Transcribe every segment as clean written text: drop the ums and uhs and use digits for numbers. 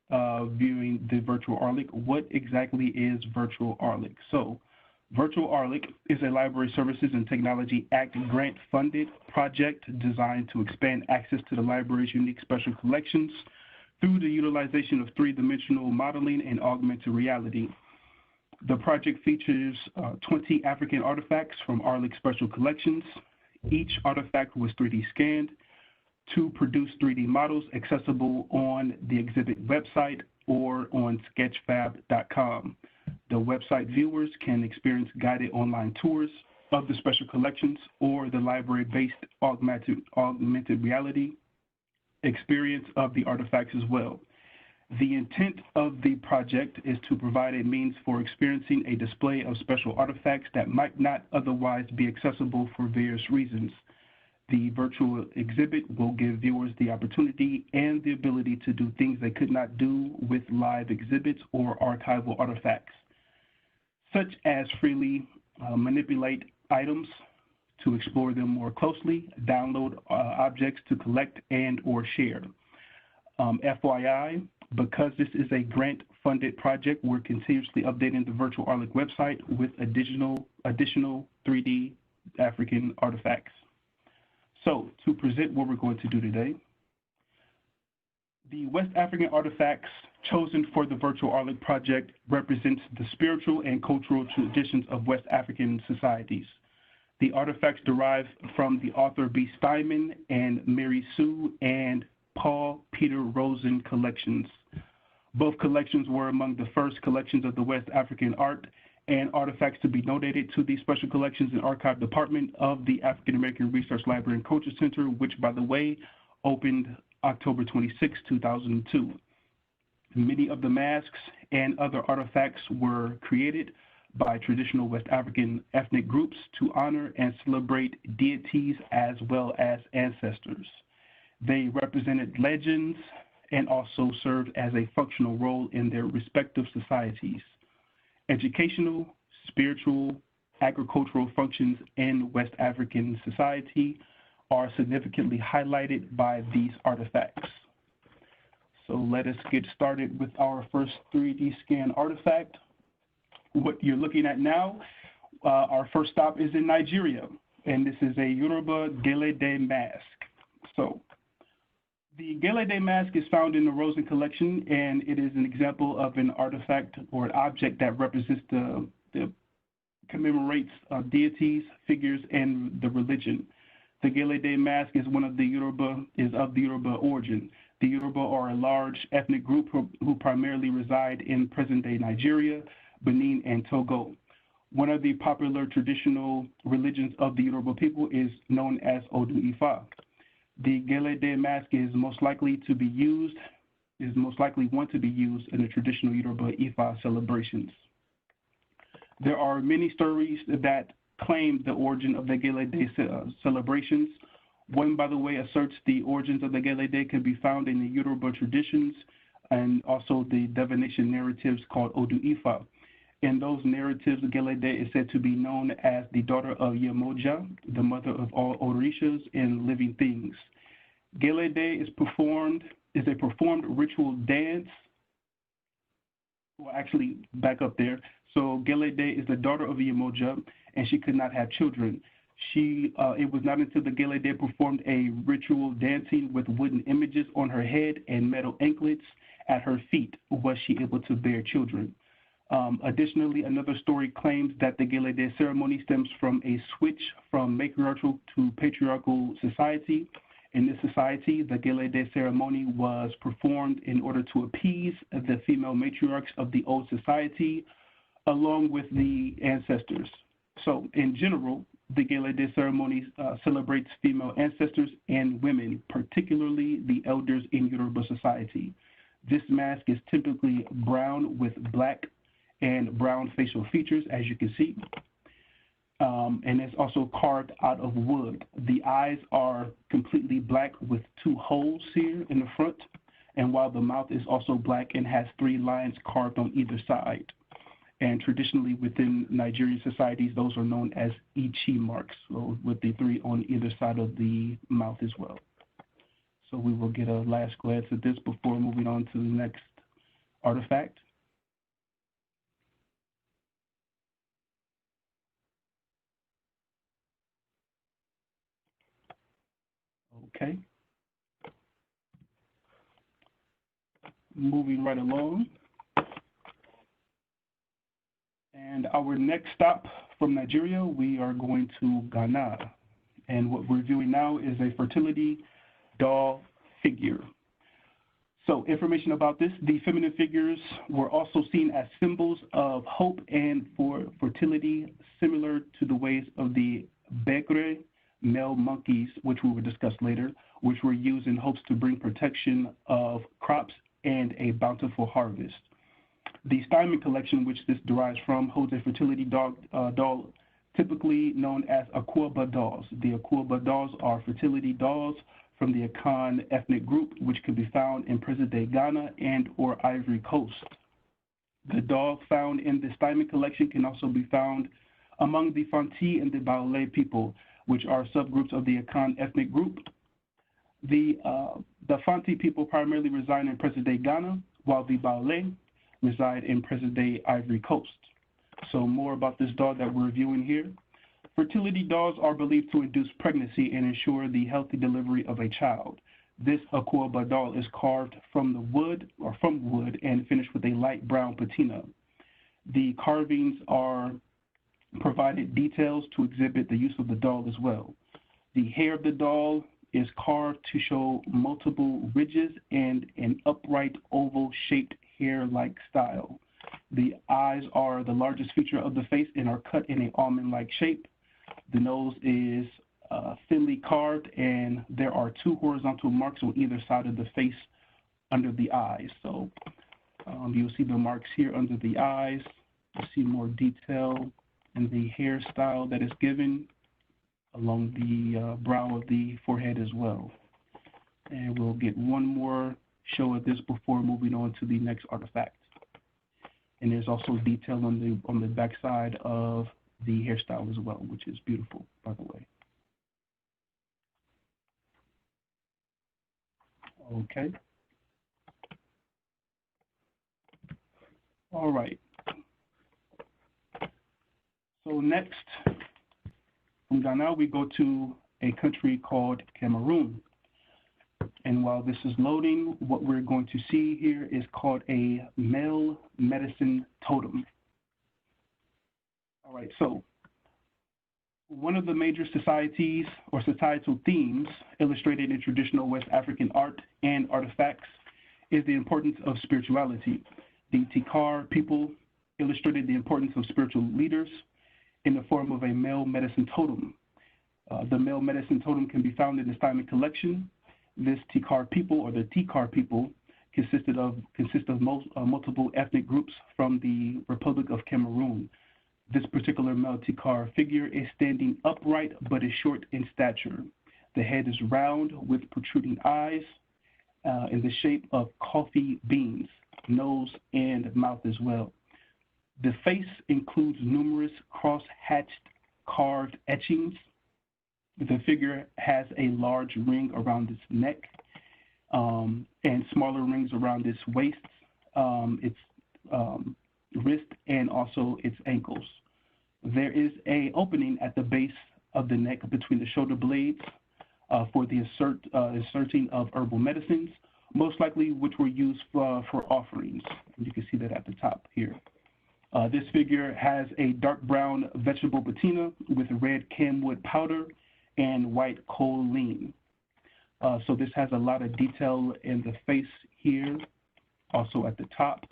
viewing the virtual AARLCC. What exactly is virtual AARLCC? So, Virtual AARLCC is a Library Services and Technology Act grant-funded project designed to expand access to the library's unique special collections through the utilization of three-dimensional modeling and augmented reality. The project features 20 African artifacts from AARLCC special collections. Each artifact was 3D scanned to produce 3D models accessible on the exhibit website or on sketchfab.com. The website viewers can experience guided online tours of the special collections or the library-based augmented reality experience of the artifacts as well. The intent of the project is to provide a means for experiencing a display of special artifacts that might not otherwise be accessible for various reasons. The virtual exhibit will give viewers the opportunity and the ability to do things they could not do with live exhibits or archival artifacts, such as freely manipulate items to explore them more closely, download objects to collect and or share. FYI, because this is a grant-funded project, we're continuously updating the virtual AARLCC website with additional 3D African artifacts. So, to present what we're going to do today, the West African artifacts chosen for the virtual AARLCC project represents the spiritual and cultural traditions of West African societies. The artifacts derive from the Arthur B. Steinman and Mary Sue and Paul Peter Rosen collections. Both collections were among the first collections of the West African art and artifacts to be donated to the Special Collections and Archive Department of the African American Research Library and Culture Center, which, by the way, opened October 26, 2002. Many of the masks and other artifacts were created by traditional West African ethnic groups to honor and celebrate deities as well as ancestors. They represented legends and also served as a functional role in their respective societies. Educational, spiritual, agricultural functions in West African society are significantly highlighted by these artifacts. So let us get started with our first 3D scan artifact. What you're looking at now, our first stop is in Nigeria, and this is a Yoruba Gala Day Mask. So the Gala Day Mask is found in the Rosen collection, and it is an example of an artifact or an object that represents commemorates deities, figures, and the religion. The Gala Day Mask is of the Yoruba origin. The Yoruba are a large ethnic group who primarily reside in present-day Nigeria, Benin, and Togo. One of the popular traditional religions of the Yoruba people is known as Odu Ifa. The Gala Day Mask is most likely one to be used in the traditional Yoruba Ifa celebrations. There are many stories that claim the origin of the Gala Day celebrations. One, by the way, asserts the origins of the Gala Day can be found in the Yoruba traditions and also the divination narratives called Odu Ifa. In those narratives, Gala Day is said to be known as the daughter of Yemoja, the mother of all Orishas and living things. Gala Day is a performed ritual dance. Well, actually, back up there. So Gala Day is the daughter of Yemoja, and she could not have children. It was not until the Gala Day performed a ritual dancing with wooden images on her head and metal anklets at her feet was she able to bear children. Additionally, another story claims that the Gala Day ceremony stems from a switch from matriarchal to patriarchal society. In this society, the Gala Day ceremony was performed in order to appease the female matriarchs of the old society, along with the ancestors. So, in general, the Gala Day ceremony celebrates female ancestors and women, particularly the elders in Yoruba society. This mask is typically brown with black and brown facial features, as you can see, and it's also carved out of wood. The eyes are completely black with two holes here in the front, and while the mouth is also black and has 3 lines carved on either side. And traditionally within Nigerian societies, those are known as Ichi marks, so with the 3 on either side of the mouth as well. So we will get a last glance at this before moving on to the next artifact. Okay. Moving right along. And our next stop from Nigeria, we are going to Ghana. And what we're viewing now is a fertility doll figure. So information about this, the feminine figures were also seen as symbols of hope and for fertility, similar to the ways of the Bakre male monkeys, which we will discuss later, which were used in hopes to bring protection of crops and a bountiful harvest. The Steinman collection, which this derives from, holds a fertility doll typically known as Akwaba dolls. The Akwaba dolls are fertility dolls from the Akan ethnic group, which can be found in present-day Ghana and or Ivory Coast. The dolls found in the Steinman collection can also be found among the Fanti and the Baule people, which are subgroups of the Akan ethnic group. The Fanti people primarily reside in present-day Ghana, while the Baule reside in present-day Ivory Coast. So more about this doll that we're viewing here. Fertility dolls are believed to induce pregnancy and ensure the healthy delivery of a child. This Akwaba doll is carved from wood and finished with a light brown patina. The carvings are provided details to exhibit the use of the doll as well. The hair of the doll is carved to show multiple ridges and an upright oval-shaped hair-like style. The eyes are the largest feature of the face and are cut in an almond-like shape. The nose is thinly carved, and there are two horizontal marks on either side of the face under the eyes. So you'll see the marks here under the eyes. You'll see more detail in the hairstyle that is given along the brow of the forehead as well. And we'll get one more show of this before moving on to the next artifact. And there's also detail on the back side of the hairstyle as well, which is beautiful, by the way. Okay. All right. So next, from Ghana, we go to a country called Cameroon. And while this is loading, what we're going to see here is called a male medicine totem. All right, so one of the major societies or societal themes illustrated in traditional West African art and artifacts is the importance of spirituality. The Tcar people illustrated the importance of spiritual leaders in the form of a male medicine totem. The male medicine totem can be found in the Steinman collection. This Tcar people, or the Tcar people, consists of multiple ethnic groups from the Republic of Cameroon. This particular male Tcar figure is standing upright but is short in stature. The head is round with protruding eyes in the shape of coffee beans, nose and mouth as well. The face includes numerous cross-hatched carved etchings. The figure has a large ring around its neck and smaller rings around its waist, its wrist, and also its ankles. There is an opening at the base of the neck between the shoulder blades for the inserting of herbal medicines, most likely which were used for offerings. And you can see that at the top here. This figure has a dark brown vegetable patina with red camwood powder and white choline. So this has a lot of detail in the face here, also at the top.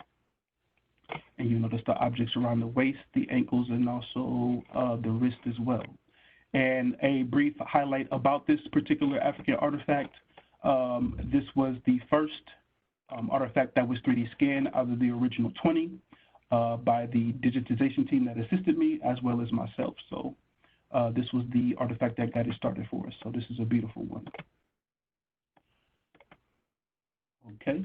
And you notice the objects around the waist, the ankles, and also the wrist as well. And a brief highlight about this particular African artifact, this was the first artifact that was 3D scanned out of the original 20 by the digitization team that assisted me, as well as myself. So this was the artifact that got it started for us. So this is a beautiful one. Okay.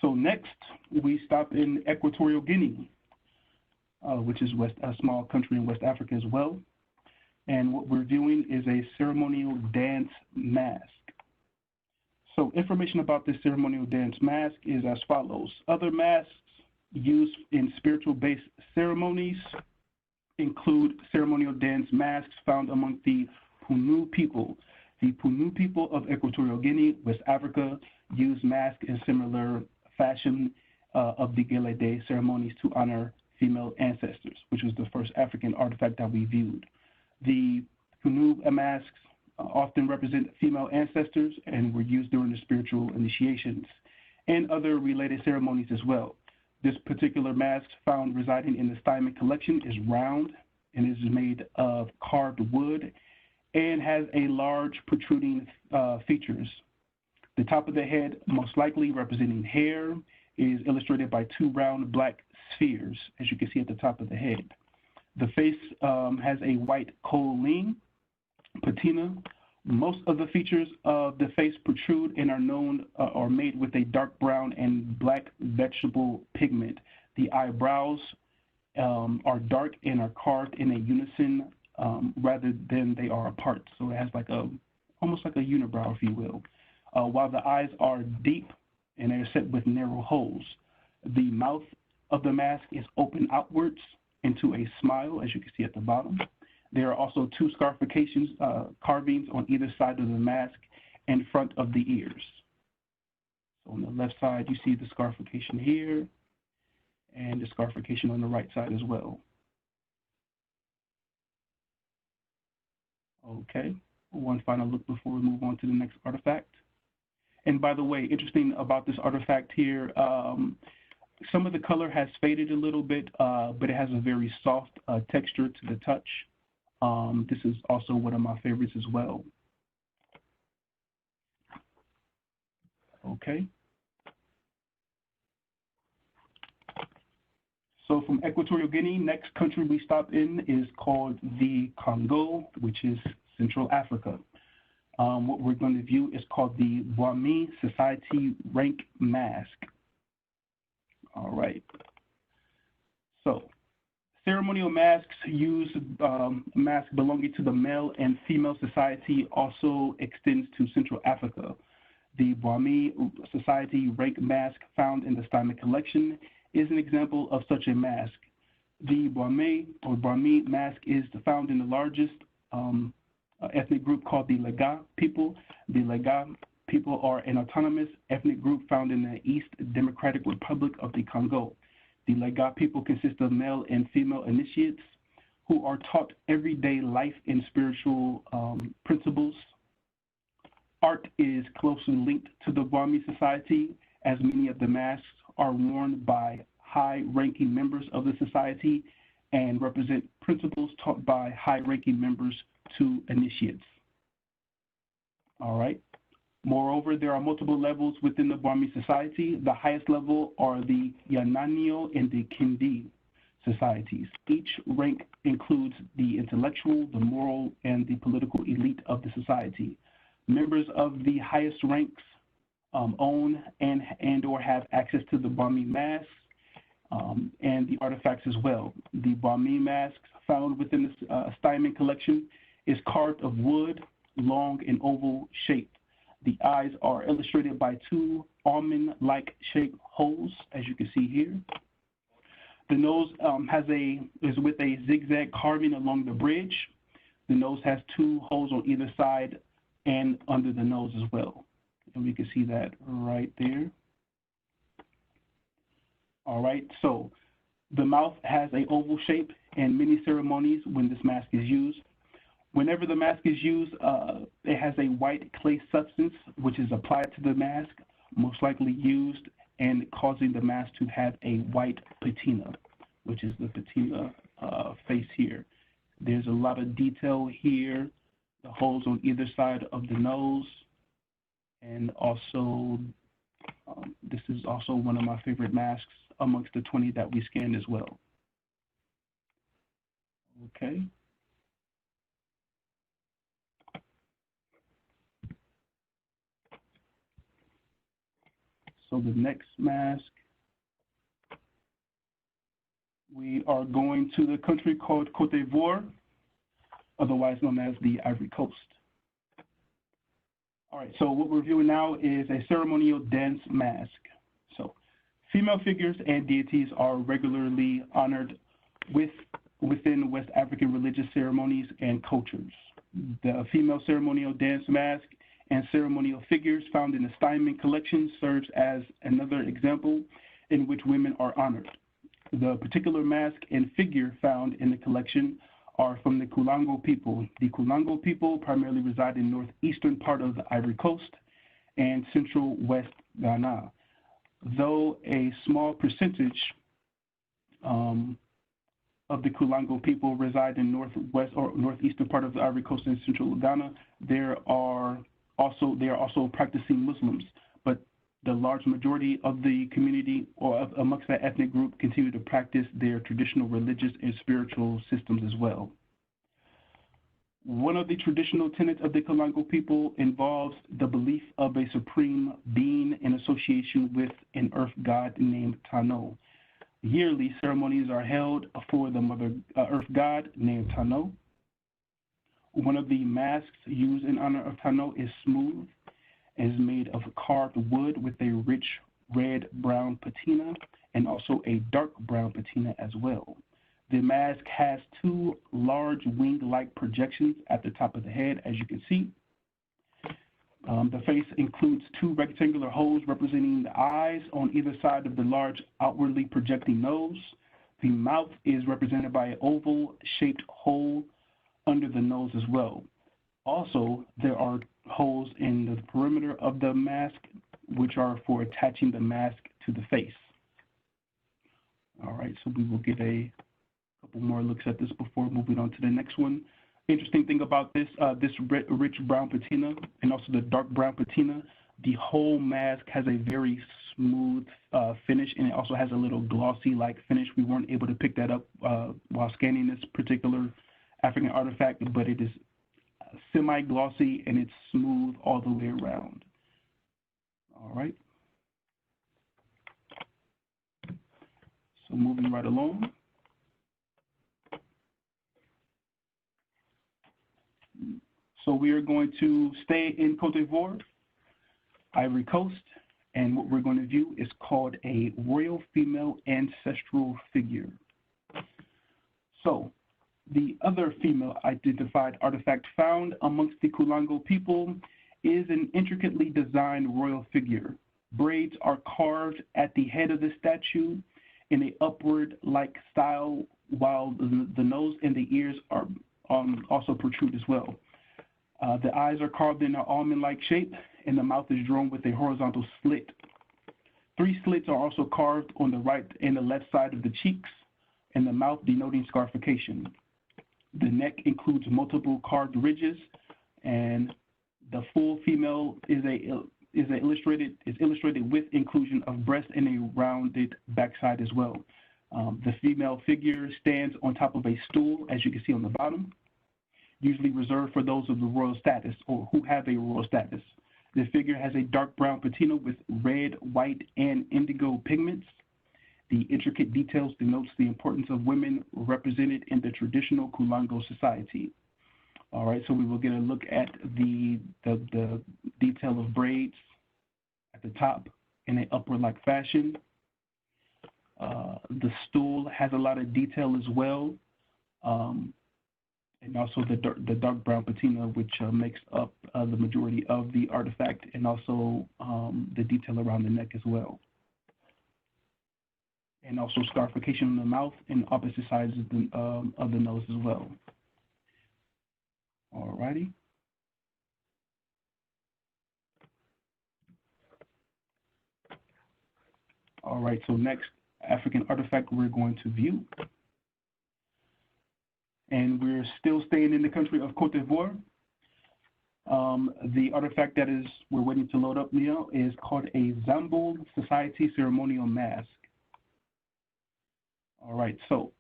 So next, we stop in Equatorial Guinea, which is a small country in West Africa as well. And what we're viewing is a ceremonial dance mask. So information about this ceremonial dance mask is as follows. Other masks used in spiritual-based ceremonies include ceremonial dance masks found among the Punu people. The Punu people of Equatorial Guinea, West Africa, use masks in similar fashion of the Gala Day ceremonies to honor female ancestors, which was the first African artifact that we viewed. The Punu masks often represent female ancestors and were used during the spiritual initiations and other related ceremonies as well. This particular mask found residing in the Steinman collection is round and is made of carved wood and has a large protruding features. The top of the head, most likely representing hair, is illustrated by two round black spheres, as you can see at the top of the head. The face has a white kohlene patina. Most of the features of the face protrude and are known are made with a dark brown and black vegetable pigment. The eyebrows are dark and are carved in a unison rather than they are apart. So it has like almost like a unibrow, if you will. While the eyes are deep and they're set with narrow holes. The mouth of the mask is open outwards into a smile, as you can see at the bottom. There are also two scarifications, carvings on either side of the mask in front of the ears. So on the left side, you see the scarification here and the scarification on the right side as well. Okay, one final look before we move on to the next artifact. And by the way, interesting about this artifact here, some of the color has faded a little bit, but it has a very soft texture to the touch. This is also one of my favorites as well. Okay. So from Equatorial Guinea, next country we stop in is called the Congo, which is Central Africa. What we're going to view is called the Wami Society Rank Mask. All right. So ceremonial masks use masks belonging to the male and female society also extends to Central Africa. The Wami Society Rank Mask found in the Steinman collection is an example of such a mask. The Wami or Wami mask is found in the largest ethnic group called the Lega people. The Lega people are an autonomous ethnic group found in the East Democratic Republic of the Congo. The Lega people consist of male and female initiates who are taught everyday life and spiritual principles. Art is closely linked to the Wami society, as many of the masks are worn by high-ranking members of the society and represent principles taught by high-ranking members to initiates. All right. Moreover, there are multiple levels within the Wami society. The highest level are the Yananio and the Kindi societies. Each rank includes the intellectual, the moral, and the political elite of the society. Members of the highest ranks own and or have access to the Wami masks and the artifacts as well. The Wami masks found within the Steinman collection is carved of wood, long and oval shaped. The eyes are illustrated by two almond-like shaped holes, as you can see here. The nose is with a zigzag carving along the bridge. The nose has two holes on either side and under the nose as well. And we can see that right there. All right, so the mouth has an oval shape in many ceremonies when this mask is used. Whenever the mask is used, it has a white clay substance which is applied to the mask, most likely used and causing the mask to have a white patina, which is the patina face here. There's a lot of detail here, the holes on either side of the nose, and also this is also one of my favorite masks amongst the 20 that we scanned as well. Okay. So the next mask, we are going to the country called Côte d'Ivoire, otherwise known as the Ivory Coast. All right, so what we're viewing now is a ceremonial dance mask. So female figures and deities are regularly honored within West African religious ceremonies and cultures. The female ceremonial dance mask and ceremonial figures found in the Steinman collection serves as another example in which women are honored. The particular mask and figure found in the collection are from the Kulango people. The Kulango people primarily reside in northeastern part of the Ivory Coast and central West Ghana. Though a small percentage of the Kulango people reside in northwest or northeastern part of the Ivory Coast and central Ghana, they are also practicing Muslims, but the large majority of the community or amongst that ethnic group continue to practice their traditional religious and spiritual systems as well. One of the traditional tenets of the Kulango people involves the belief of a supreme being in association with an earth god named Tano. Yearly ceremonies are held for the mother earth god named Tano. One of the masks used in honor of Tano is smooth and is made of carved wood with a rich red-brown patina and also a dark brown patina as well. The mask has two large wing-like projections at the top of the head, as you can see. The face includes two rectangular holes representing the eyes on either side of the large outwardly projecting nose. The mouth is represented by an oval-shaped hole under the nose as well. Also, there are holes in the perimeter of the mask, which are for attaching the mask to the face. All right, so we will get a couple more looks at this before moving on to the next one. Interesting thing about this, this rich brown patina and also the dark brown patina, the whole mask has a very smooth finish, and it also has a little glossy-like finish. We weren't able to pick that up while scanning this particular African artifact, but it is semi-glossy and it's smooth all the way around. All right. So moving right along. So we are going to stay in Côte d'Ivoire, Ivory Coast, and what we're going to view is called a royal female ancestral figure. So the other female identified artifact found amongst the Kulango people is an intricately designed royal figure. Braids are carved at the head of the statue in an upward-like style, while the nose and the ears are also protrude as well. The eyes are carved in an almond-like shape, and the mouth is drawn with a horizontal slit. 3 slits are also carved on the right and the left side of the cheeks, and the mouth denoting scarification. The neck includes multiple carved ridges, and the full female is illustrated with inclusion of breast and a rounded backside as well. The female figure stands on top of a stool, as you can see on the bottom, usually reserved for those of the royal status or who have a royal status. The figure has a dark brown patina with red, white, and indigo pigments. The intricate details denotes the importance of women represented in the traditional Kulango society. All right, so we will get a look at the detail of braids at the top in an upward-like fashion. The stool has a lot of detail as well, and also the dark brown patina, which makes up the majority of the artifact, and also the detail around the neck as well. And also scarification on the mouth and opposite sides of the nose as well. All righty. All right, so next African artifact we're going to view. And we're still staying in the country of Côte d'Ivoire. The artifact that we're waiting to load up now is called a Zembo Society Ceremonial Mask. All right, so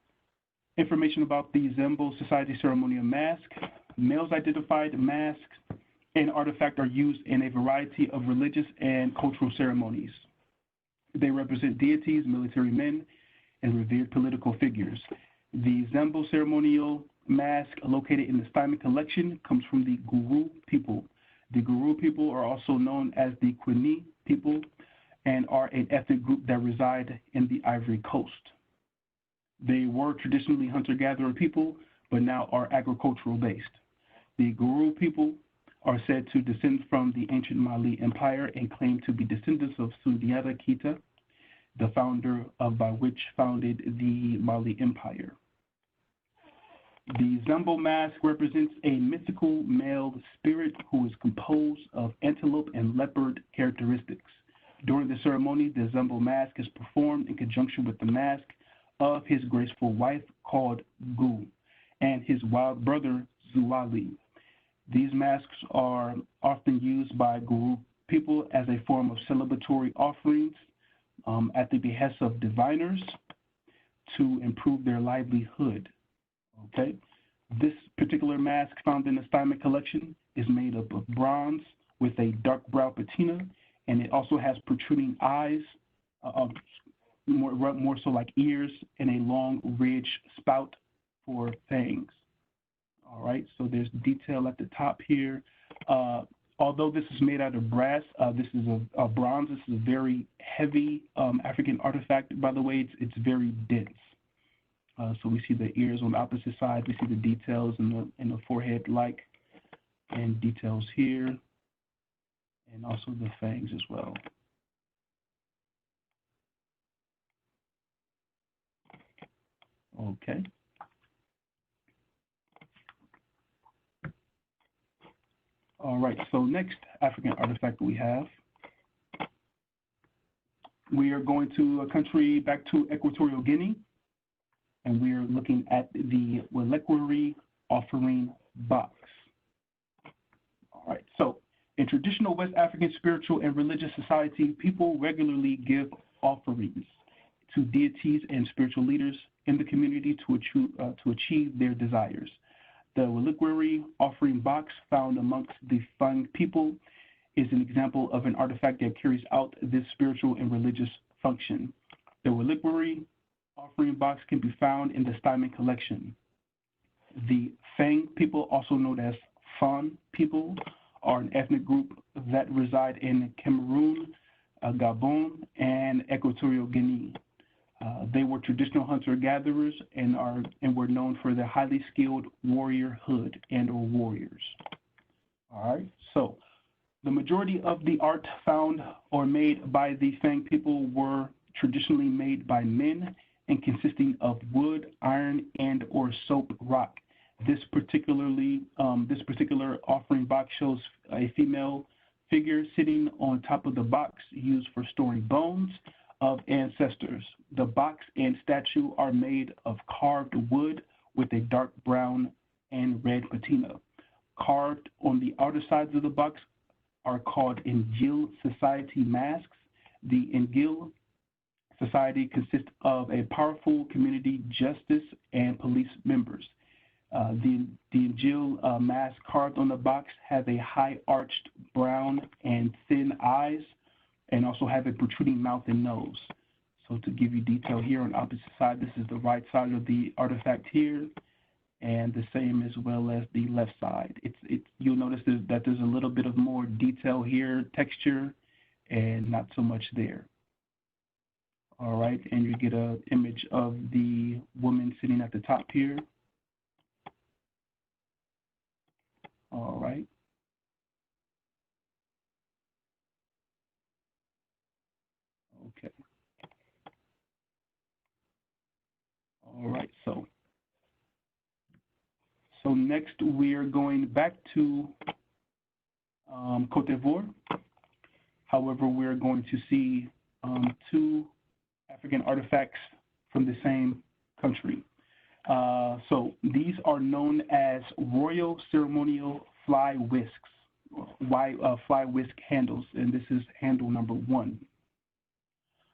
information about the Zembo Society Ceremonial Mask. Males identified masks and artifact are used in a variety of religious and cultural ceremonies. They represent deities, military men, and revered political figures. The Zembo ceremonial mask located in the Steinman collection comes from the Guru people. The Guru people are also known as the Kwini people and are an ethnic group that reside in the Ivory Coast. They were traditionally hunter-gatherer people, but now are agricultural based. The Guru people are said to descend from the ancient Mali Empire and claim to be descendants of Sundiata Keita, the founder of by which founded the Mali Empire. The Zembo mask represents a mythical male spirit who is composed of antelope and leopard characteristics. During the ceremony, the Zembo mask is performed in conjunction with the mask of his graceful wife called Gu and his wild brother Zuali. These masks are often used by Guru people as a form of celebratory offerings at the behest of diviners to improve their livelihood. Okay, this particular mask found in the Steinman collection is made up of bronze with a dark brown patina, and it also has protruding eyes, more so like ears, and a long ridge spout for fangs. All right, so there's detail at the top here. Although this is made out of brass, this is a bronze. This is a very heavy African artifact. By the way, it's very dense. So we see the ears on the opposite side. We see the details in the forehead, and details here, and also the fangs as well. Okay. All right, so next African artifact we have, we are going to a country back to Equatorial Guinea, and we are looking at the reliquary offering box. All right, so in traditional West African spiritual and religious society, people regularly give offerings to deities and spiritual leaders in the community to achieve their desires. The reliquary offering box found amongst the Fang people is an example of an artifact that carries out this spiritual and religious function. The reliquary offering box can be found in the Steinman collection. The Fang people, also known as Fan people, are an ethnic group that reside in Cameroon, Gabon, and Equatorial Guinea. They were traditional hunter-gatherers and were known for their highly skilled warriorhood and/or warriors. All right, so the majority of the art found or made by the Fang people were traditionally made by men and consisting of wood, iron, and/or soap rock. This particular offering box shows a female figure sitting on top of the box used for storing bones of ancestors. The box and statue are made of carved wood with a dark brown and red patina. Carved on the outer sides of the box are called Ngil Society masks. The Ngil Society consists of a powerful community justice and police members. The Ngil mask carved on the box have a high arched brown and thin eyes and also have a protruding mouth and nose. So to give you detail here on the opposite side, this is the right side of the artifact here, and the same as well as the left side. You'll notice that there's a little bit of more detail here, texture, and not so much there. All right, and you get an image of the woman sitting at the top here. All right. Okay. All right, so next we are going back to Côte d'Ivoire. However, we're going to see two African artifacts from the same country. So these are known as royal ceremonial flywhisks, flywhisk handles, and this is handle number 1.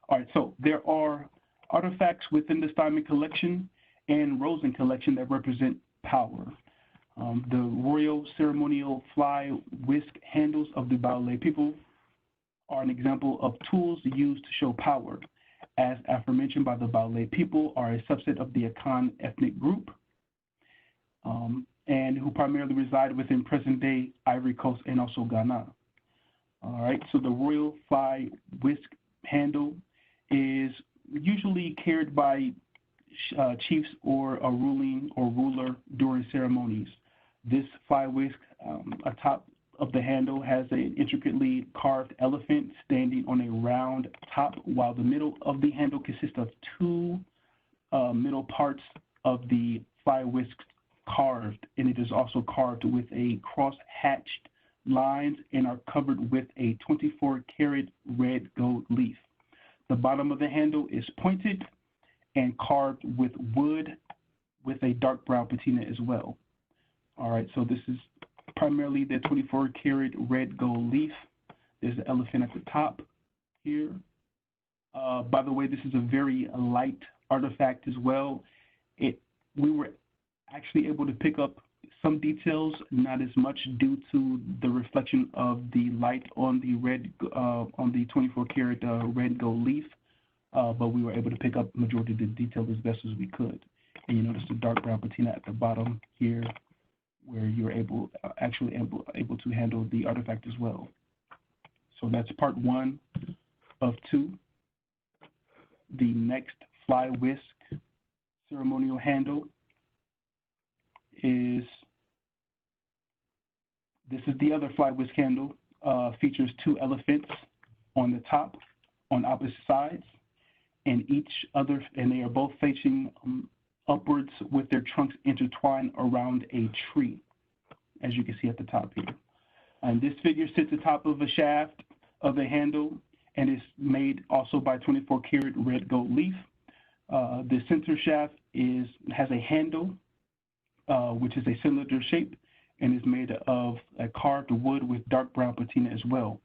All right, so there are artifacts within the Steinman collection and Rosen collection that represent power. The royal ceremonial flywhisk handles of the Bakre people are an example of tools used to show power. As aforementioned by the Bakre people, are a subset of the Akan ethnic group. and who primarily reside within present-day Ivory Coast and also Ghana. All right, so the royal fly whisk handle is usually carried by chiefs or a ruler during ceremonies. This fly whisk, atop of the handle, has an intricately carved elephant standing on a round top, while the middle of the handle consists of two middle parts of the fly whisk carved, and it is also carved with a cross-hatched lines and are covered with a 24-karat red gold leaf. The bottom of the handle is pointed and carved with wood with a dark brown patina as well. All right, so this is primarily the 24-karat red gold leaf. There's the elephant at the top here. By the way, this is a very light artifact as well. We were actually able to pick up some details, not as much due to the reflection of the light on the 24-karat red gold leaf, but we were able to pick up majority of the detail as best as we could. And you notice the dark brown patina at the bottom here, where you're able to handle the artifact as well. So that's part one of two. The next fly whisk ceremonial handle is, this is the other fly whisk handle, features two elephants on the top on opposite sides, and they are both facing upwards with their trunks intertwined around a tree, as you can see at the top here. And this figure sits atop of a shaft of the handle and is made also by 24-karat red gold leaf. The center shaft has a handle, which is a cylinder shape, and is made of a carved wood with dark brown patina as well.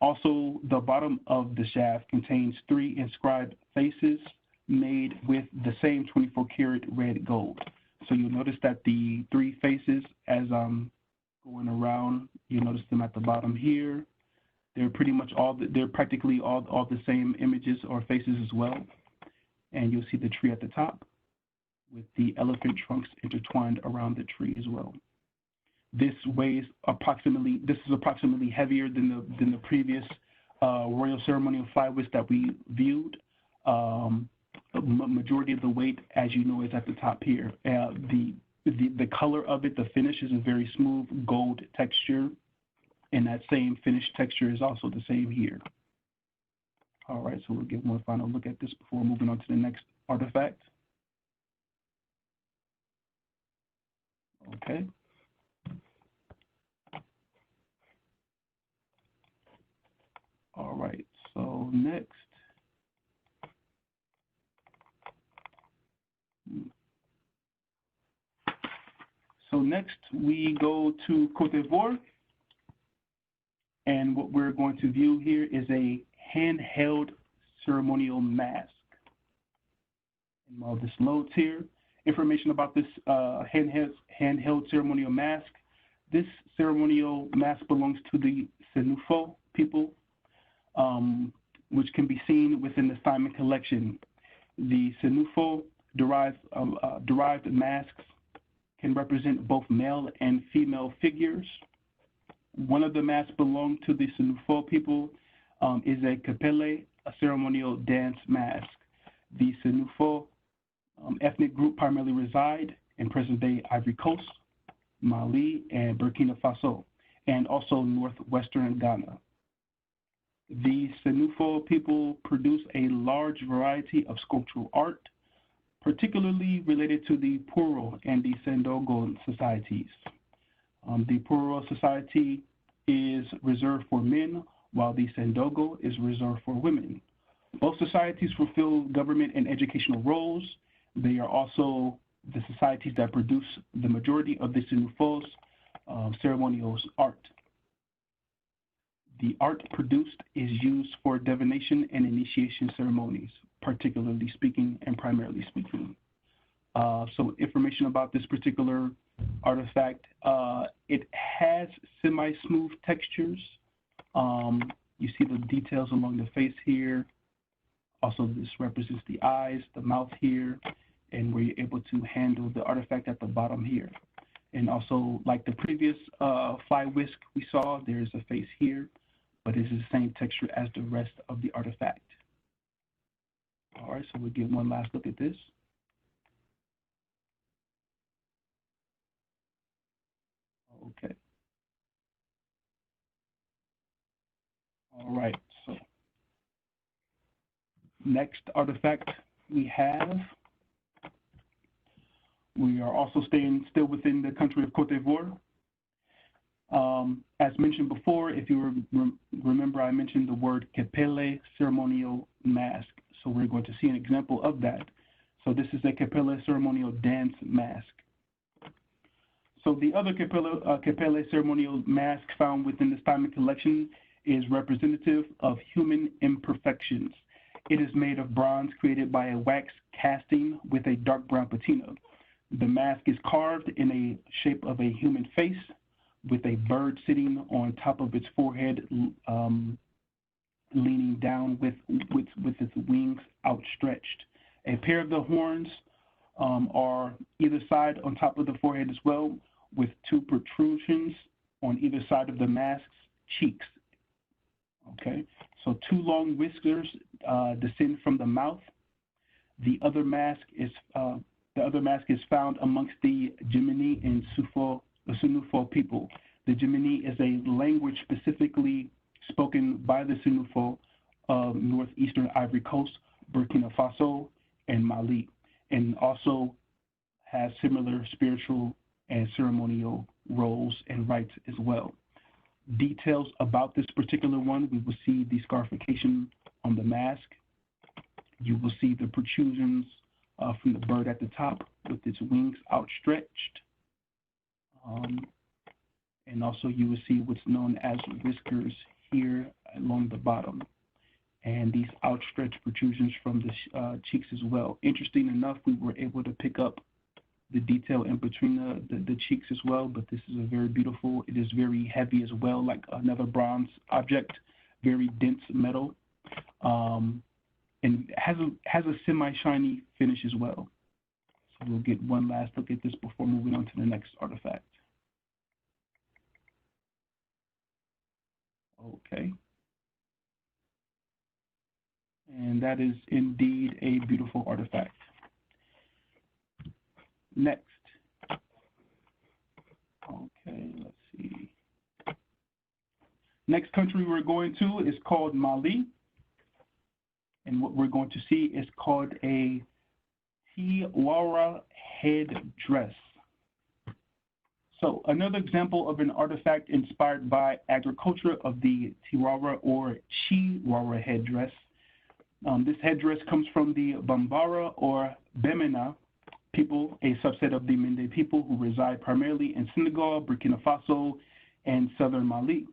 Also, the bottom of the shaft contains three inscribed faces made with the same 24-karat red gold. So you'll notice that the three faces, as I'm going around, you notice them at the bottom here. They're pretty much they're practically all the same images or faces as well. And you'll see the tree at the top with the elephant trunks intertwined around the tree as well. This is approximately heavier than the previous royal ceremonial fly whisk that we viewed. Majority of the weight, as you know, is at the top here. The color of it, the finish, is a very smooth gold texture, and that same finish texture is also the same here. All right, so we'll get one final look at this before moving on to the next artifact. Okay. All right, so next. Next we go to Côte d'Ivoire, and what we're going to view here is a handheld ceremonial mask. And while this loads here, information about this handheld ceremonial mask. This ceremonial mask belongs to the Senufo people, which can be seen within the Simon collection. The Senufo derived masks can represent both male and female figures. One of the masks belong to the Senufo people is a Capelle, a ceremonial dance mask. The Senufo ethnic group primarily reside in present-day Ivory Coast, Mali, and Burkina Faso, and also northwestern Ghana. The Senufo people produce a large variety of sculptural art, particularly related to the Puro and the Sendogo societies. The Puro society is reserved for men, while the Sendogo is reserved for women. Both societies fulfill government and educational roles. They are also the societies that produce the majority of the Senufo's ceremonial art. The art produced is used for divination and initiation ceremonies, particularly speaking and primarily speaking. So information about this particular artifact, it has semi-smooth textures. You see the details along the face here. Also, this represents the eyes, the mouth here, and where you're able to handle the artifact at the bottom here. And also, like the previous flywhisk we saw, there's a face here, but it's the same texture as the rest of the artifact. All right, so we'll get one last look at this. Okay. All right, so next artifact we have, we are also staying still within the country of Côte d'Ivoire. As mentioned before, if you remember, I mentioned the word Capelle ceremonial mask. So we're going to see an example of that. So this is a Capelle ceremonial dance mask. So the other Capelle ceremonial mask found within the Steinman collection is representative of human imperfections. It is made of bronze created by a wax casting with a dark brown patina. The mask is carved in a shape of a human face with a bird sitting on top of its forehead, leaning down with its wings outstretched. A pair of the horns are either side on top of the forehead as well, with two protrusions on either side of the mask's cheeks. Okay, so two long whiskers descend from the mouth. The other mask is found amongst the Jimini and Sunufo people. The Jimini is a language specifically spoken by the Sunufo of northeastern Ivory Coast, Burkina Faso, and Mali, and also has similar spiritual and ceremonial roles and rites as well. Details about this particular one, we will see the scarification on the mask. You will see the protrusions from the bird at the top with its wings outstretched. And also you will see what's known as whiskers here along the bottom. And these outstretched protrusions from the cheeks as well. Interesting enough, we were able to pick up the detail in between the cheeks as well, but this is a very beautiful, it is very heavy as well, like another bronze object, very dense metal, and has a semi-shiny finish as well. So we'll get one last look at this before moving on to the next artifact. Okay. And that is indeed a beautiful artifact. Next. Okay, let's see. Next country we're going to is called Mali. And what we're going to see is called a Tiwara headdress. So another example of an artifact inspired by agriculture of the Tiwara or Chiwara headdress. This headdress comes from the Bambara or Bemena people, a subset of the Mende people who reside primarily in Senegal, Burkina Faso, and southern Mali.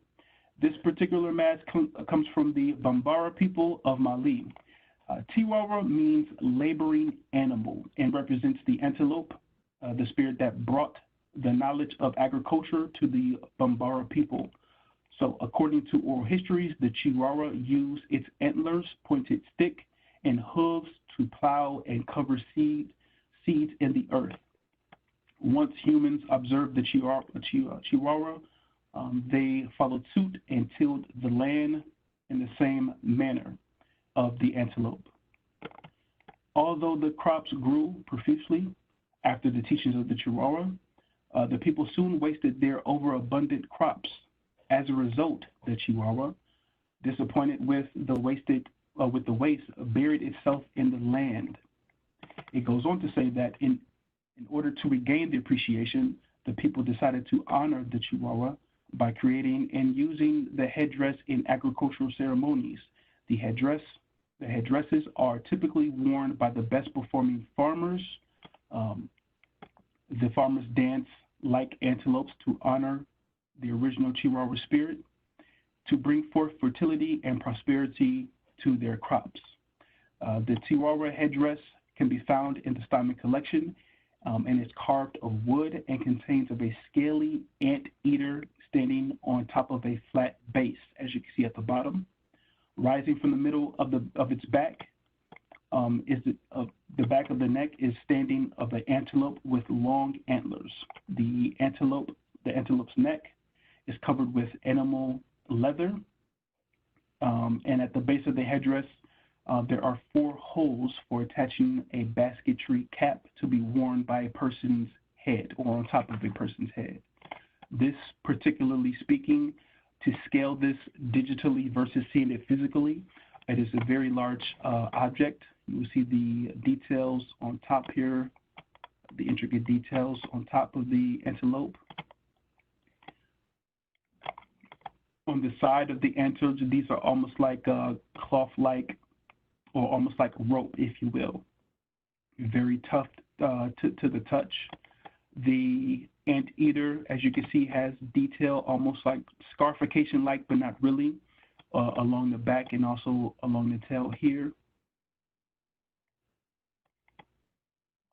This particular mask comes from the Bambara people of Mali. Tiwara means laboring animal and represents the antelope, the spirit that brought the knowledge of agriculture to the Bambara people. So according to oral histories, the Tiwara use its antlers, pointed stick, and hooves to plow and cover seeds in the earth. Once humans observed the Tiwara, they followed suit and tilled the land in the same manner of the antelope. Although the crops grew profusely after the teachings of the Tiwara, the people soon wasted their overabundant crops. As a result, the Tiwara, disappointed with the waste, buried itself in the land. It goes on to say that in order to regain the appreciation, the people decided to honor the Tiwara by creating and using the headdress in agricultural ceremonies. The headdresses are typically worn by the best performing farmers. The farmers dance like antelopes to honor the original Tiwara spirit, to bring forth fertility and prosperity to their crops. The Tiwara headdress can be found in the Steinman collection, and it's carved of wood and contains of a scaly anteater standing on top of a flat base, as you can see at the bottom. Rising from the middle of its back The back of the neck is standing of an antelope with long antlers. The antelope's neck is covered with animal leather, and at the base of the headdress, there are 4 holes for attaching a basketry cap to be worn by a person's head or on top of a person's head. This, particularly speaking, to scale this digitally versus seeing it physically, it is a very large object. You will see the details on top here, the intricate details on top of the antelope. On the side of the antelope, these are almost like cloth-like or almost like rope, if you will. Very tough to the touch. The anteater, as you can see, has detail almost like scarification-like, but not really, along the back and also along the tail here.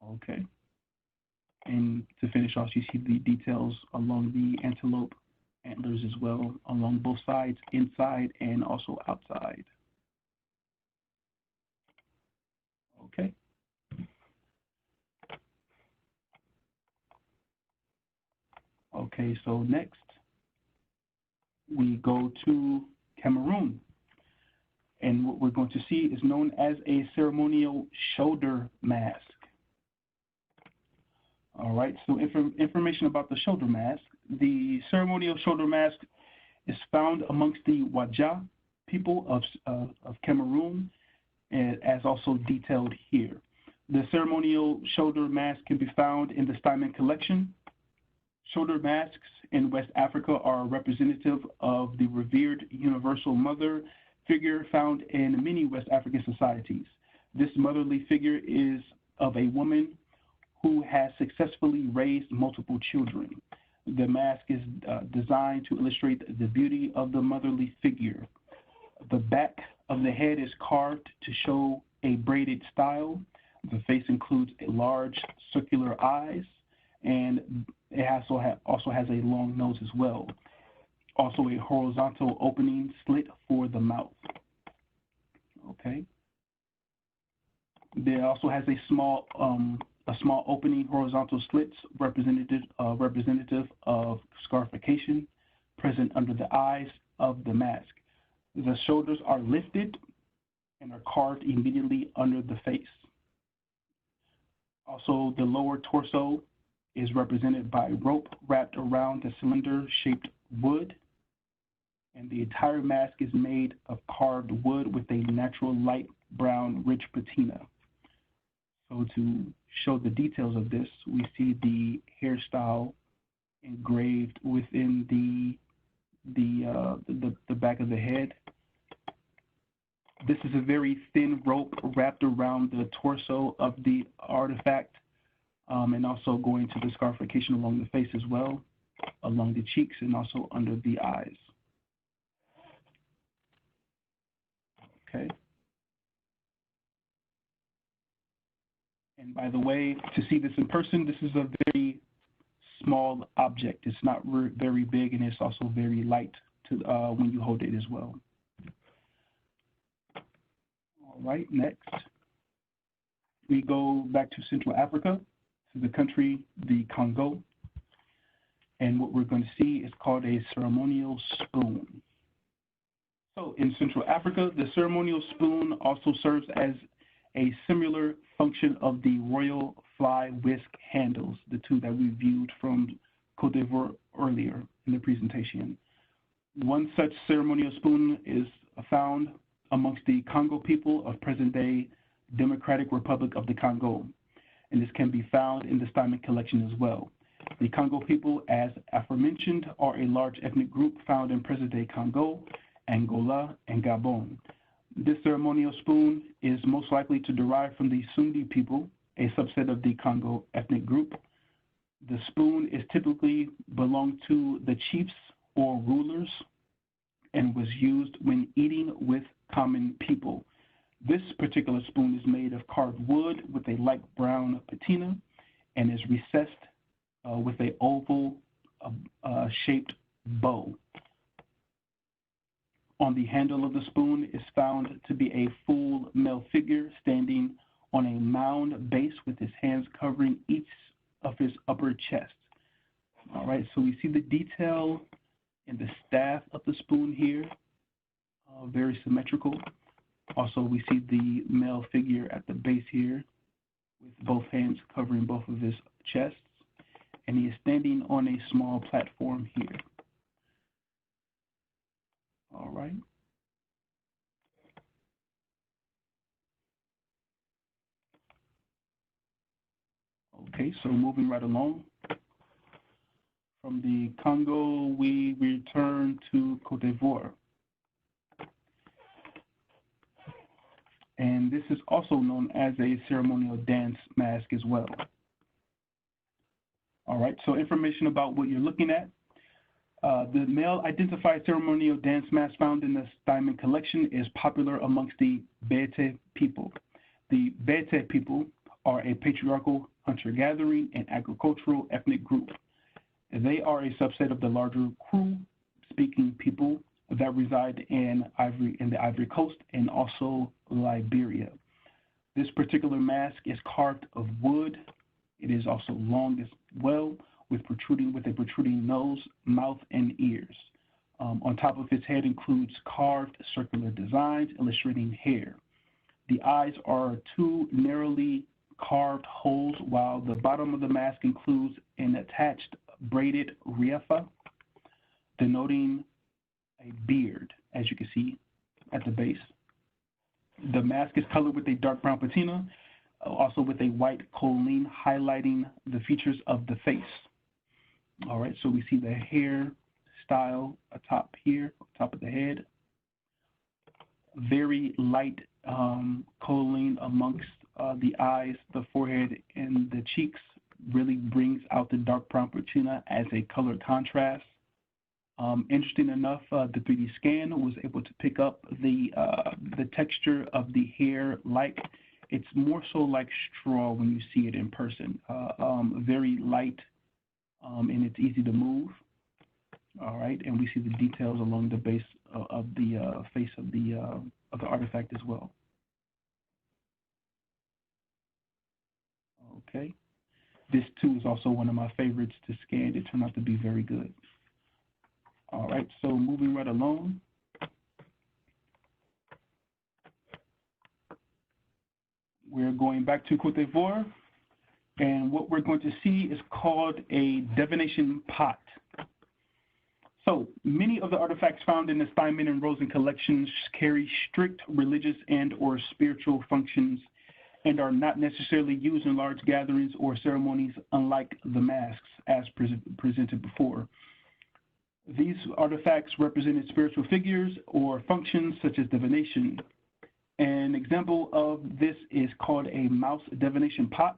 Okay. And to finish off, you see the details along the antelope antlers as well, along both sides, inside and also outside. Okay. Okay, so next we go to Cameroon. And what we're going to see is known as a ceremonial shoulder mask. All right, so information about the shoulder mask. The ceremonial shoulder mask is found amongst the Waja people of Cameroon, and as also detailed here. The ceremonial shoulder mask can be found in the Steinman collection. Shoulder masks in West Africa are representative of the revered universal mother figure found in many West African societies. This motherly figure is of a woman who has successfully raised multiple children. The mask is designed to illustrate the beauty of the motherly figure. The back of the head is carved to show a braided style. The face includes a large circular eyes, and it also has a long nose as well. Also a horizontal opening slit for the mouth. Okay. There also has a small opening horizontal slits representative of scarification present under the eyes of the mask. The shoulders are lifted and are carved immediately under the face. Also, the lower torso is represented by rope wrapped around the cylinder-shaped wood, and the entire mask is made of carved wood with a natural light brown rich patina. So to show the details of this, we see the hairstyle engraved within the back of the head. This is a very thin rope wrapped around the torso of the artifact, and also going to the scarification along the face as well, along the cheeks and also under the eyes. Okay. And by the way, to see this in person, this is a very small object. It's not very big, and it's also very light to when you hold it as well. All right, next. We go back to Central Africa, to the country, the Congo. And what we're going to see is called a ceremonial spoon. So in Central Africa, the ceremonial spoon also serves as a similar function of the royal flywhisk handles, the two that we viewed from Côte d'Ivoire earlier in the presentation. One such ceremonial spoon is found amongst the Congo people of present-day Democratic Republic of the Congo, and this can be found in the Steinman collection as well. The Congo people, as aforementioned, are a large ethnic group found in present-day Congo, Angola, and Gabon. This ceremonial spoon is most likely to derive from the Sundi people, a subset of the Congo ethnic group. The spoon is typically belonged to the chiefs or rulers and was used when eating with common people. This particular spoon is made of carved wood with a light brown patina and is recessed with an oval shaped bow. On the handle of the spoon is found to be a full male figure standing on a mound base with his hands covering each of his upper chest. All right, so we see the detail in the staff of the spoon here, very symmetrical. Also, we see the male figure at the base here with both hands covering both of his chests, and he is standing on a small platform here. All right. Okay, so moving right along. From the Congo, we return to Côte d'Ivoire. And this is also known as a ceremonial dance mask as well. All right, so information about what you're looking at. The male identified ceremonial dance mask found in the Diamond collection is popular amongst the Bakre people. The Bakre people are a patriarchal hunter-gathering and agricultural ethnic group. They are a subset of the larger Kru-speaking people that reside in the Ivory Coast and also Liberia. This particular mask is carved of wood. It is also long as well, with a protruding nose, mouth, and ears. On top of its head includes carved circular designs illustrating hair. The eyes are two narrowly carved holes, while the bottom of the mask includes an attached braided riafa, denoting a beard, as you can see at the base. The mask is colored with a dark brown patina, also with a white colline highlighting the features of the face. All right, so we see the hair style atop here, top of the head. Very light colline amongst the eyes, the forehead, and the cheeks. Really brings out the dark brown patina as a color contrast. Interesting enough, the 3D scan was able to pick up the texture of the hair like it's more so like straw when you see it in person. Very light, and it's easy to move. All right, and we see the details along the base of the face of the artifact as well. Okay, this too is also one of my favorites to scan. It turned out to be very good. All right, so moving right along. We're going back to Côte d'Ivoire, and what we're going to see is called a divination pot. So many of the artifacts found in the Steinman and Rosen collections carry strict religious and or spiritual functions and are not necessarily used in large gatherings or ceremonies, unlike the masks as presented before. These artifacts represented spiritual figures or functions such as divination. An example of this is called a mouse divination pot,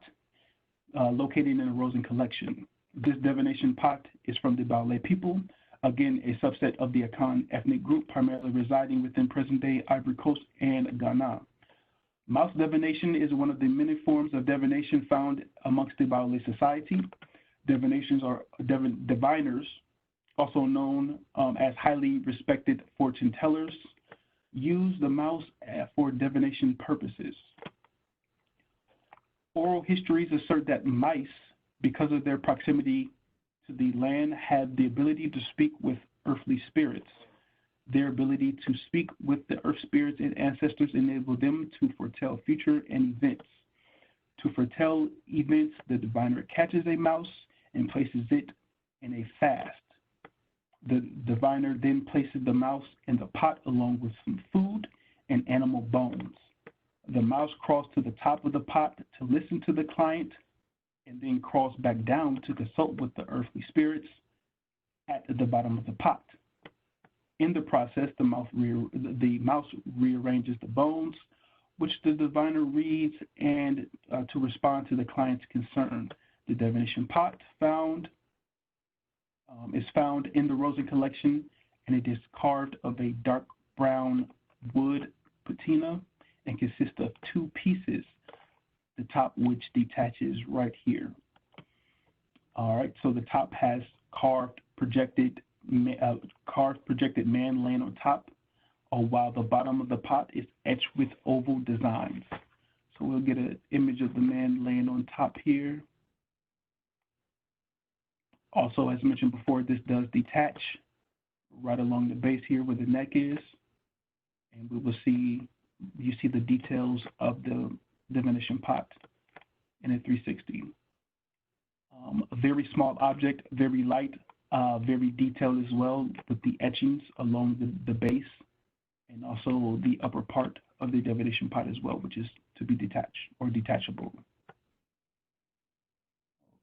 located in the Rosen collection. This divination pot is from the Bakre people, again, a subset of the Akan ethnic group, primarily residing within present-day Ivory Coast and Ghana. Mouse divination is one of the many forms of divination found amongst the Bakre society. Diviners, also known as highly respected fortune tellers, use the mouse for divination purposes. Oral histories assert that mice, because of their proximity to the land, have the ability to speak with earthly spirits. Their ability to speak with the earth spirits and ancestors enable them to foretell future and events. To foretell events, the diviner catches a mouse and places it in a fast. The diviner then places the mouse in the pot along with some food and animal bones. The mouse crawls to the top of the pot to listen to the client and then crawls back down to consult with the earthly spirits at the bottom of the pot. In the process, the mouse rearranges the bones, which the diviner reads and to respond to the client's concern. The divination pot is found in the Rosen collection, and it is carved of a dark brown wood patina and consists of two pieces, the top which detaches right here. All right, so the top has carved projected man laying on top while the bottom of the pot is etched with oval designs. So we'll get an image of the man laying on top here. Also, as mentioned before, this does detach right along the base here where the neck is. And we will see, you see the details of the divination pot in a 360. A very small object, very light, very detailed as well, with the etchings along the base and also the upper part of the divination pot as well, which is to be detached or detachable.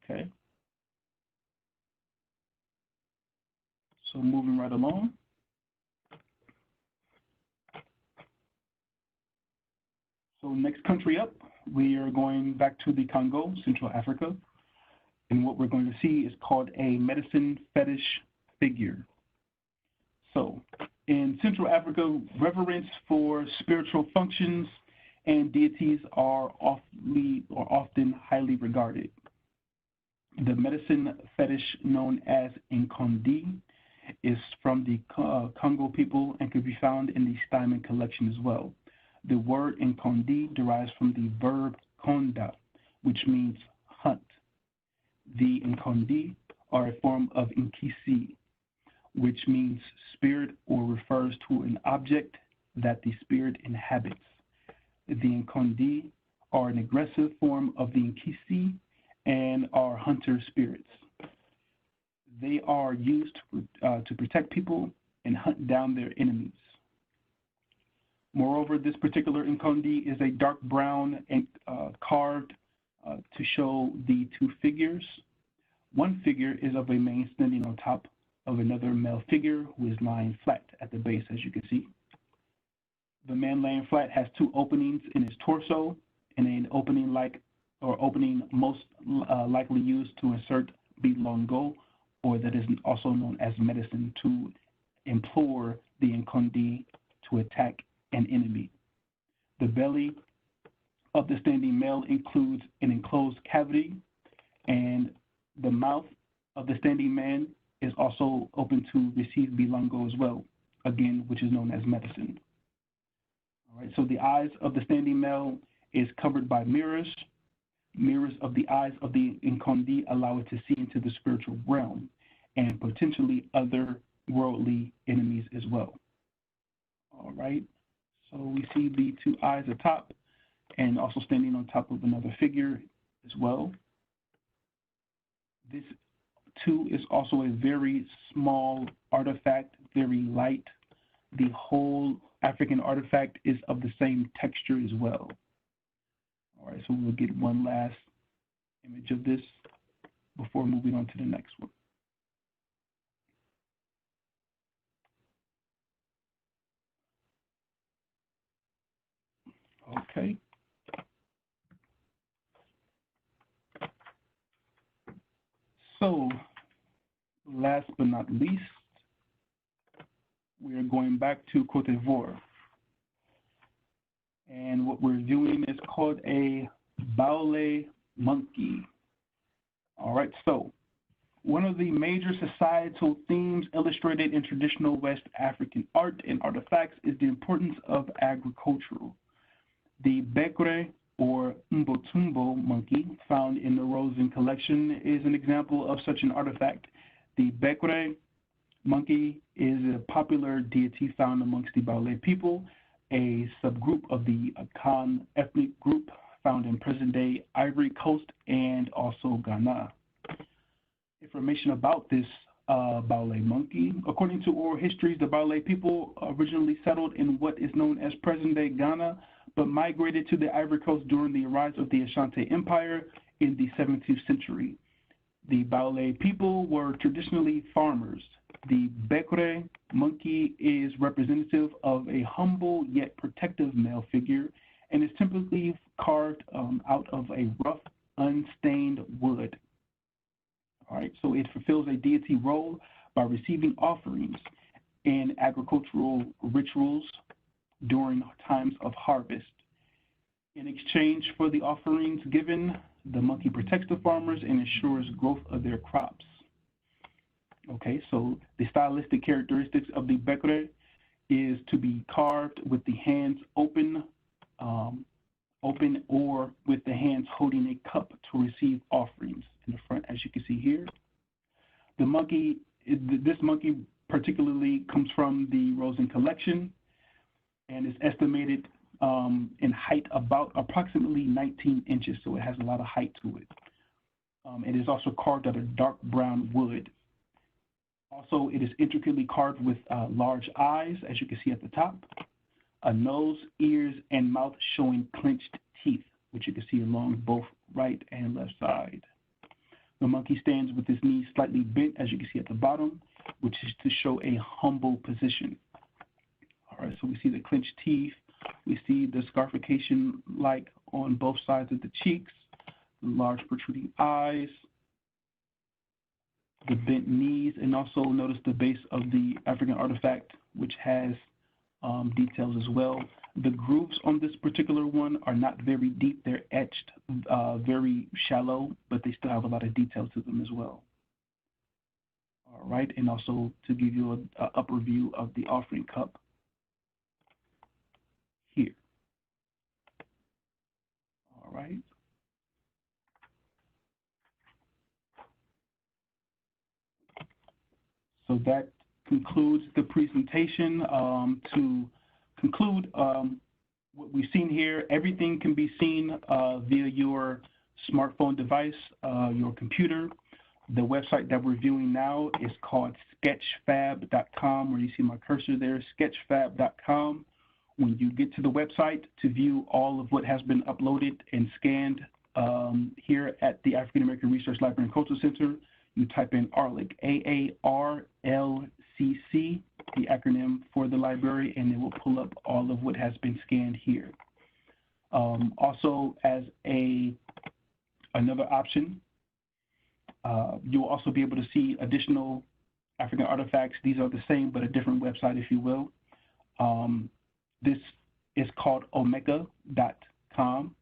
Okay. So moving right along. So next country up, we are going back to the Congo, Central Africa. And what we're going to see is called a medicine fetish figure. So in Central Africa, reverence for spiritual functions and deities are often highly regarded. The medicine fetish known as Nkondi is from the Congo people and can be found in the Steinman collection as well. The word Nkondi derives from the verb konda, which means hunt. The Nkondi are a form of Nkisi, which means spirit or refers to an object that the spirit inhabits. The Nkondi are an aggressive form of the Nkisi and are hunter spirits. They are used to protect people and hunt down their enemies. Moreover, this particular Nkondi is a dark brown and carved to show the two figures. One figure is of a man standing on top of another male figure who is lying flat at the base, as you can see. The man laying flat has two openings in his torso, and an opening most likely used to insert bilongo, or that is also known as medicine, to implore the Nkondi to attack an enemy. The belly of the standing male includes an enclosed cavity, and the mouth of the standing man is also open to receive bilongo as well, again, which is known as medicine. All right, so the eyes of the standing male is covered by mirrors. Mirrors of the eyes of the Nkondi allow it to see into the spiritual realm and potentially other worldly enemies as well. All right, so we see the two eyes atop and also standing on top of another figure as well. This too is also a very small artifact, very light. The whole African artifact is of the same texture as well. All right, so we'll get one last image of this before moving on to the next one. Okay. So, last but not least, we are going back to Côte d'Ivoire. And what we're doing is called a baule monkey. All right, so one of the major societal themes illustrated in traditional West African art and artifacts is the importance of agriculture. The Bakre or Mbotumbo monkey found in the Rosen collection is an example of such an artifact. The Bakre monkey is a popular deity found amongst the Baule people, a subgroup of the Akan ethnic group found in present-day Ivory Coast and also Ghana. Information about this Baule monkey. According to oral histories, the Baule people originally settled in what is known as present-day Ghana, but migrated to the Ivory Coast during the rise of the Ashanti Empire in the 17th century. The Baule people were traditionally farmers. The Bakre monkey is representative of a humble yet protective male figure and is typically carved out of a rough, unstained wood. All right, so it fulfills a deity role by receiving offerings in agricultural rituals during times of harvest. In exchange for the offerings given, the monkey protects the farmers and ensures growth of their crops. Okay, so the stylistic characteristics of the Bakre is to be carved with the hands open, open or with the hands holding a cup to receive offerings in the front, as you can see here. The monkey, this monkey particularly comes from the Rosen collection and is estimated in height about approximately 19 inches, so it has a lot of height to it. It is also carved out of dark brown wood. Also, it is intricately carved with large eyes, as you can see at the top, a nose, ears, and mouth showing clenched teeth, which you can see along both right and left side. The monkey stands with his knees slightly bent, as you can see at the bottom, which is to show a humble position. All right, so we see the clenched teeth. We see the scarification like on both sides of the cheeks, large protruding eyes, the bent knees, and also notice the base of the African artifact, which has details as well. The grooves on this particular one are not very deep. They're etched very shallow, but they still have a lot of detail to them as well. All right, and also to give you an upper view of the offering cup here. All right. So that concludes the presentation. To conclude what we've seen here, everything can be seen via your smartphone device, your computer. The website that we're viewing now is called sketchfab.com, where you see my cursor there, sketchfab.com. When you get to the website to view all of what has been uploaded and scanned here at the African American Research Library and Cultural Center, you type in AARLCC, A-A-R-L-C-C, the acronym for the library, and it will pull up all of what has been scanned here. Also, as another option, you'll also be able to see additional African artifacts. These are the same, but a different website, if you will. This is called omeka.com.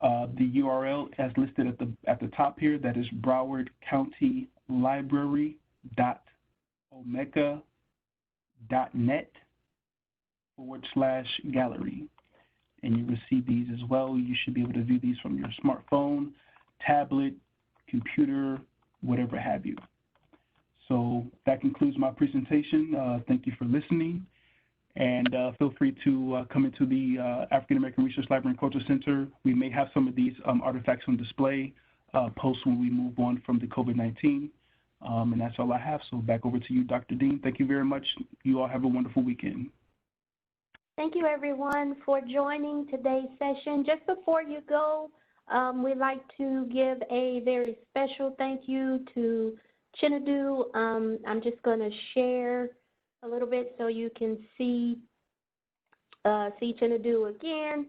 The URL as listed at the top here, that is Broward County Library.omeka.net/gallery. And you will see these as well. You should be able to view these from your smartphone, tablet, computer, whatever have you. So that concludes my presentation. Thank you for listening. And feel free to come into the African American Research Library and Cultural Center. We may have some of these artifacts on display post when we move on from the COVID-19. And that's all I have. So back over to you, Dr. Dean. Thank you very much. You all have a wonderful weekend. Thank you, everyone, for joining today's session. Just before you go, we'd like to give a very special thank you to Chinedu. I'm just going to share a little bit so you can see Chinedu again.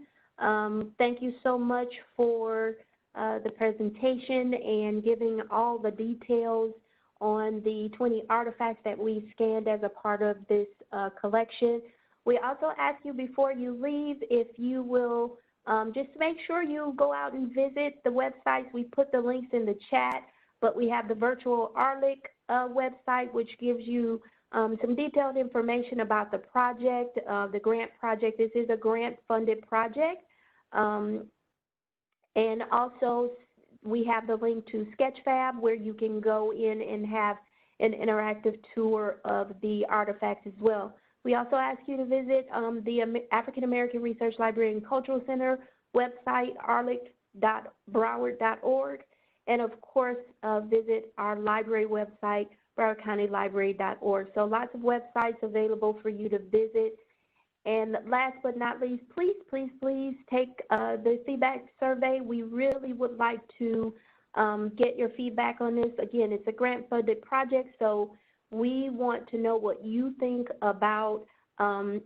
Thank you so much for the presentation and giving all the details on the 20 artifacts that we scanned as a part of this collection. We also ask you before you leave if you will just make sure you go out and visit the websites. We put the links in the chat, but we have the virtual AARLCC website, which gives you some detailed information about the project, the grant project. This is a grant-funded project. And also, we have the link to Sketchfab, where you can go in and have an interactive tour of the artifacts as well. We also ask you to visit the African American Research Library and Cultural Center website, arlcc.broward.org, and of course, visit our library website, browardcountylibrary.org. So lots of websites available for you to visit. And last but not least, please, please, please take the feedback survey. We really would like to get your feedback on this. Again, it's a grant-funded project, so we want to know what you think about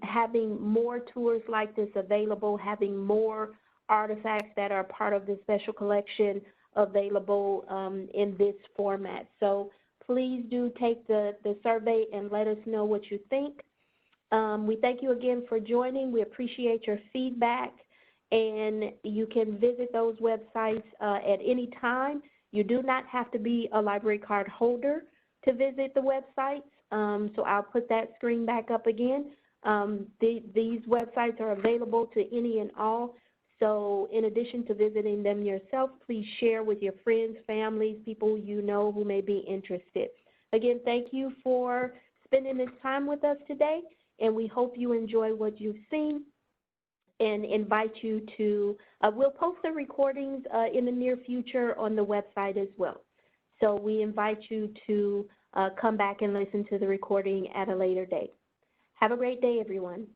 having more tours like this available, having more artifacts that are part of this special collection available in this format. So please do take the survey and let us know what you think. We thank you again for joining. We appreciate your feedback, and you can visit those websites at any time. You do not have to be a library card holder to visit the websites. So I'll put that screen back up again. These websites are available to any and all. So in addition to visiting them yourself, please share with your friends, families, people you know who may be interested. Again, thank you for spending this time with us today, and we hope you enjoy what you've seen and invite you to, we'll post the recordings in the near future on the website as well. So we invite you to come back and listen to the recording at a later date. Have a great day, everyone.